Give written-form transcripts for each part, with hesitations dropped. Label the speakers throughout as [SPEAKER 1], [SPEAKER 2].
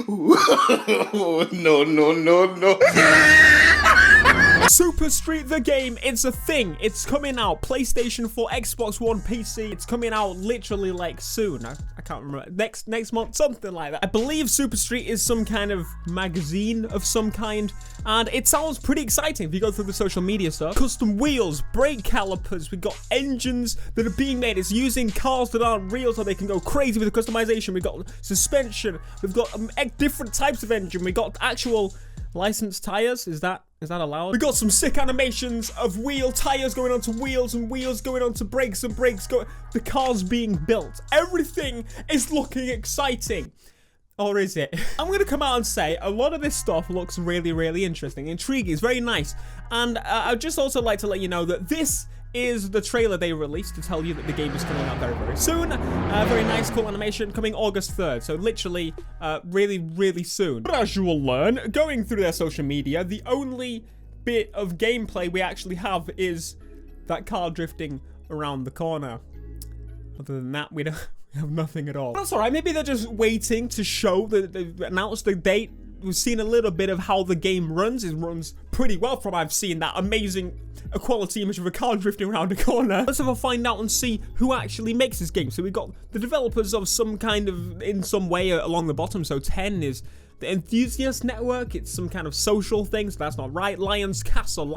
[SPEAKER 1] No, no, no, no.
[SPEAKER 2] Super Street the game, it's a thing. It's coming out. PlayStation 4, Xbox One, PC. It's coming out literally like soon. I can't remember. Next month, something like that. I believe Super Street is some kind of magazine of some kind. And it sounds pretty exciting if you go through the social media stuff. Custom wheels, brake calipers. We've got engines that are being made. It's using cars that aren't real so they can go crazy with the customization. We've got suspension. We've got different types of engine. We've got actual licensed tires. Is that allowed? We got some sick animations of tires going onto wheels and wheels going onto brakes and brakes the car's being built. Everything is looking exciting. Or is it? I'm gonna come out and say a lot of this stuff looks really, really interesting, intriguing. It's very nice. And I'd just also like to let you know that this is the trailer they released to tell you that the game is coming out very, very soon. Very nice, cool animation coming August 3rd. So literally, really, really soon. But as you will learn, going through their social media, the only bit of gameplay we actually have is that car drifting around the corner. Other than that, we have nothing at all. That's all right. Maybe they're just waiting to show that they've announced the date. We've seen a little bit of how the game runs. It runs pretty well from I've seen that amazing quality image of a car drifting around a corner. Let's have a find out and see who actually makes this game. So we've got the developers of some kind of, in some way along the bottom. So 10 is the Enthusiast Network. It's some kind of social thing, so that's not right. Lion Castle.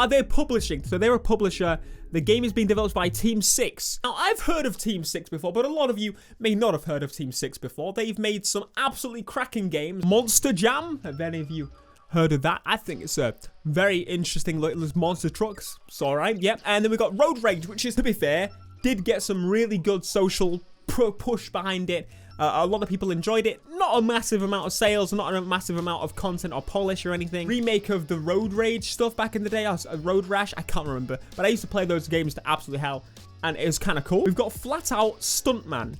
[SPEAKER 2] Are they publishing? So they're a publisher. The game is being developed by Team 6. Now, I've heard of Team 6 before, but a lot of you may not have heard of Team 6 before. They've made some absolutely cracking games. Monster Jam, have any of you heard of that? I think it's a very interesting little monster trucks. It's all right, yep. And then we've got Road Rage, which is, to be fair, did get some really good social push behind it. A lot of people enjoyed it. Not a massive amount of sales, not a massive amount of content or polish or anything. Remake of the Road Rage stuff back in the day, Road Rash, I can't remember. But I used to play those games to absolute hell, and it was kind of cool. We've got Flat Out Stuntman.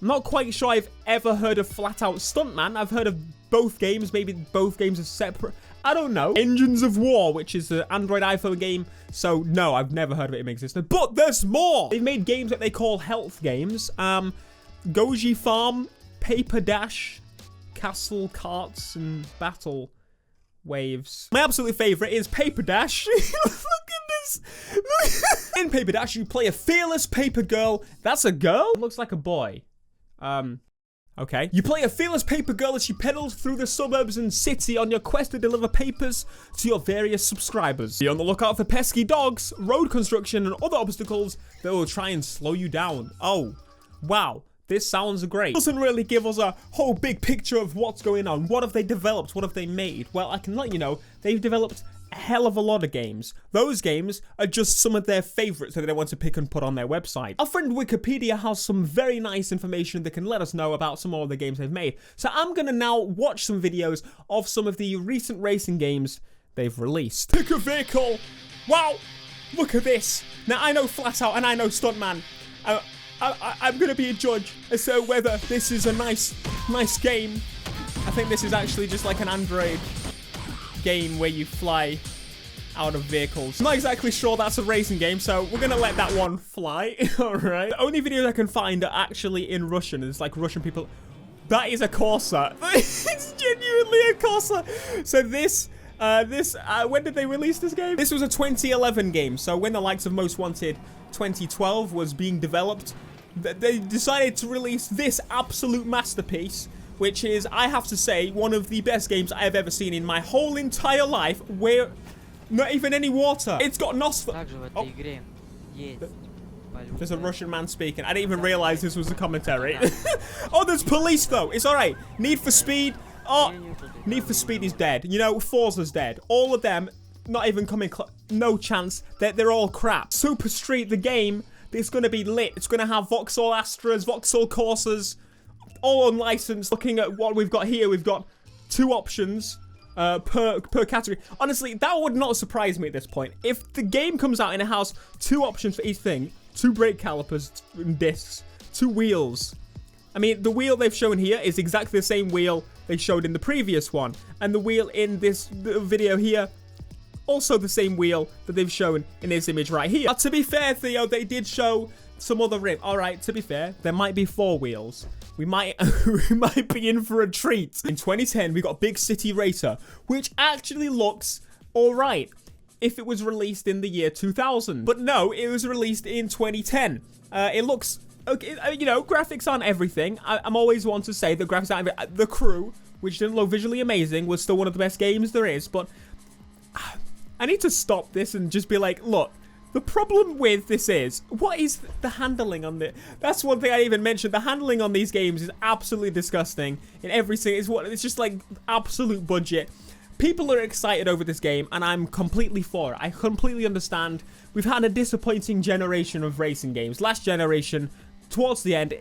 [SPEAKER 2] I'm not quite sure I've ever heard of Flat Out Stuntman. I've heard of both games. Maybe both games are separate. I don't know. Engines of War, which is an Android iPhone game. So, no, I've never heard of it in existence. But there's more! They've made games that they call health games. Goji Farm, Paper Dash, Castle Carts, and Battle Waves. My absolute favorite is Paper Dash. Look at this. In Paper Dash, you play a fearless paper girl. That's a girl? It looks like a boy. Okay. You play a fearless paper girl as she pedals through the suburbs and city on your quest to deliver papers to your various subscribers. Be on the lookout for pesky dogs, road construction, and other obstacles that will try and slow you down. Oh, wow. This sounds great. It doesn't really give us a whole big picture of what's going on. What have they developed? What have they made? Well, I can let you know, they've developed a hell of a lot of games. Those games are just some of their favorites that they want to pick and put on their website. Our friend Wikipedia has some very nice information that can let us know about some more of the games they've made. So I'm going to now watch some videos of some of the recent racing games they've released. Pick a vehicle. Wow, look at this. Now, I know Flat Out and I know Stuntman. I'm going to be a judge as to whether this is a nice game. I think this is actually just like an Android game where you fly out of vehicles. I'm not exactly sure that's a racing game, so we're going to let that one fly. All right. The only videos I can find are actually in Russian. It's like Russian people. That is a Corsa. It's genuinely a Corsa. So when did they release this game? This was a 2011 game. So when the likes of Most Wanted 2012 was being developed, they decided to release this absolute masterpiece, which is, I have to say, one of the best games I've ever seen in my whole entire life, where not even any water. It's got oh. There's a Russian man speaking. I didn't even realize this was a commentary. Oh, there's police though. It's all right. Need for Speed. Oh, Need for Speed is dead. You know, Forza's dead. All of them, not even coming close. No chance. They're all crap. Super Street, the game, it's going to be lit. It's going to have Vauxhall Astras, Vauxhall Corsas, all unlicensed. Looking at what we've got here, we've got 2 options per category. Honestly, that would not surprise me at this point. If the game comes out and it has 2 options for each thing, 2 brake calipers and discs, 2 wheels. I mean, the wheel they've shown here is exactly the same wheel they showed in the previous one. And the wheel in this video here, also the same wheel that they've shown in this image right here. But to be fair, Theo, they did show some other rim. All right, to be fair, there might be 4 wheels. We might we might be in for a treat. In 2010, we got Big City Racer, which actually looks all right if it was released in the year 2000. But no, it was released in 2010. It looks okay. You know, graphics aren't everything. I'm always one to say that graphics aren't everything. The Crew, which didn't look visually amazing, was still one of the best games there is. But I need to stop this and just be like, look, the problem with this is, what is the handling on this? That's one thing I even mentioned. The handling on these games is absolutely disgusting. In every single, it's just like absolute budget. People are excited over this game, and I'm completely for it. I completely understand. We've had a disappointing generation of racing games. Last generation, towards the end,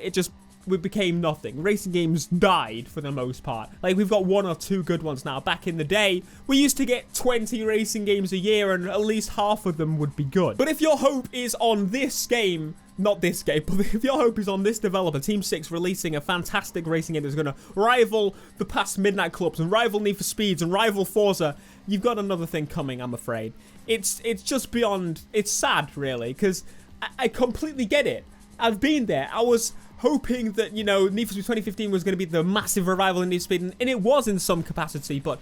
[SPEAKER 2] we became nothing. Racing games died for the most part. Like, we've got 1 or 2 good ones now. Back in the day, we used to get 20 racing games a year, and at least half of them would be good. But if your hope is on this game, not this game, but if your hope is on this developer, Team 6, releasing a fantastic racing game that's going to rival the past Midnight Clubs and rival Need for Speeds and rival Forza, you've got another thing coming, I'm afraid. It's just beyond, it's sad, really, because I completely get it. I've been there. I was hoping that, you know, Need for Speed 2015 was going to be the massive revival in Need for Speed, and it was in some capacity, but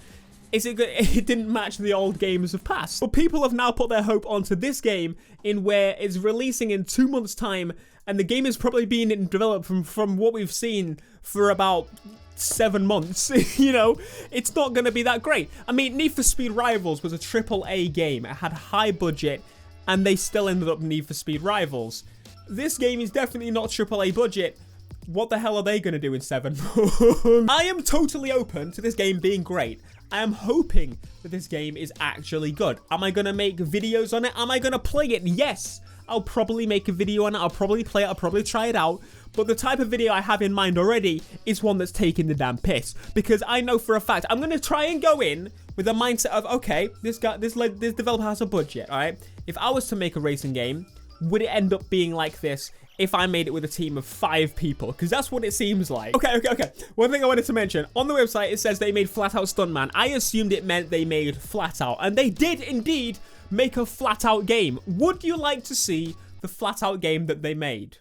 [SPEAKER 2] it didn't match the old games of past. But people have now put their hope onto this game, in where it's releasing in 2 months' time, and the game is probably being developed from what we've seen for about 7 months. You know, it's not going to be that great. I mean, Need for Speed Rivals was a AAA game. It had high budget, and they still ended up Need for Speed Rivals. This game is definitely not AAA budget. What the hell are they going to do in 7 months? I am totally open to this game being great. I am hoping that this game is actually good. Am I going to make videos on it? Am I going to play it? Yes. I'll probably make a video on it. I'll probably play it. I'll probably try it out. But the type of video I have in mind already is one that's taking the damn piss. Because I know for a fact, I'm going to try and go in with a mindset of, okay, this developer has a budget, all right? If I was to make a racing game, would it end up being like this if I made it with a team of 5 people? Because that's what it seems like. Okay. One thing I wanted to mention. On the website, it says they made Flat Out Stuntman. I assumed it meant they made Flat Out. And they did indeed make a Flat Out game. Would you like to see the Flat Out game that they made?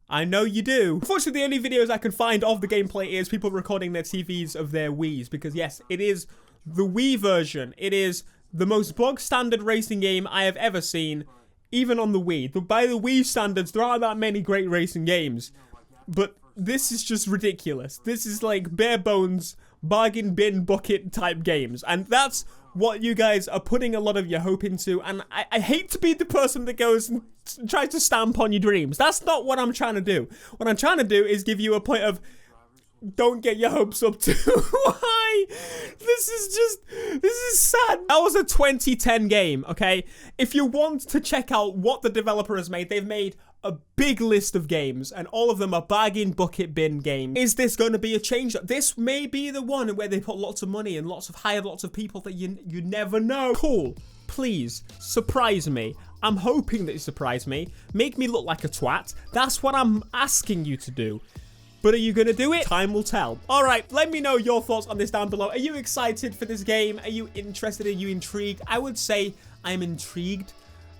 [SPEAKER 2] I know you do. Unfortunately, the only videos I can find of the gameplay is people recording their TVs of their Wiis. Because yes, it is the Wii version. It is the most bog standard racing game I have ever seen. Even on the Wii. By the Wii standards, there aren't that many great racing games. But this is just ridiculous. This is like bare bones, bargain bin bucket type games. And that's what you guys are putting a lot of your hope into. And I hate to be the person that goes and tries to stamp on your dreams. That's not what I'm trying to do. What I'm trying to do is give you a point of, don't get your hopes up too high. This is sad. That was a 2010 game, okay? If you want to check out what the developer has made, they've made a big list of games, and all of them are bargain bucket bin games. Is this going to be a change? This may be the one where they put lots of money and hired lots of people that you never know. Cool. Please, surprise me. I'm hoping that you surprise me. Make me look like a twat. That's what I'm asking you to do. But are you going to do it? Time will tell. All right, let me know your thoughts on this down below. Are you excited for this game? Are you interested? Are you intrigued? I would say I'm intrigued.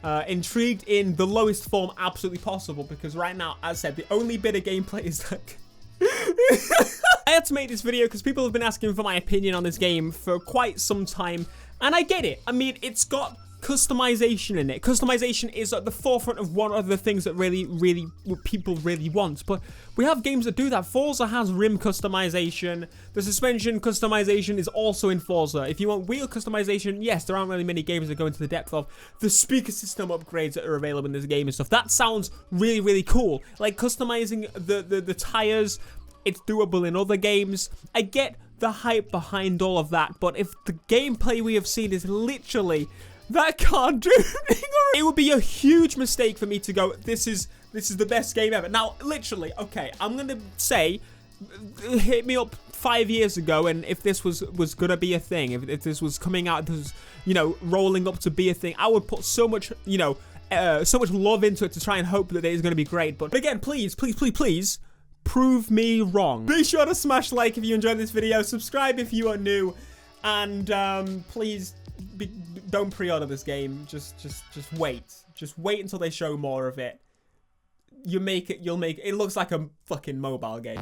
[SPEAKER 2] Intrigued in the lowest form absolutely possible, because right now, as I said, the only bit of gameplay is like... I had to make this video because people have been asking for my opinion on this game for quite some time, and I get it. I mean, it's got customization in it. Customization is at the forefront of one of the things that people really want. But we have games that do that. Forza has rim customization. The suspension customization is also in Forza. If you want wheel customization, yes, there aren't really many games that go into the depth of the speaker system upgrades that are available in this game and stuff. That sounds really cool. Like customizing the tires, it's doable in other games. I get the hype behind all of that, but if the gameplay we have seen is literally that can't do anything, it would be a huge mistake for me to go, this is the best game ever. Now, literally, okay, I'm gonna say, hit me up 5 years ago, and if this was gonna be a thing, if this was coming out, this was, you know, rolling up to be a thing, I would put so much, you know, so much love into it to try and hope that it is gonna be great. But again, please, prove me wrong. Be sure to smash like if you enjoyed this video, subscribe if you are new, and please don't pre-order this game. Just wait. Just wait until they show more of it. you'll make it. It looks like a fucking mobile game.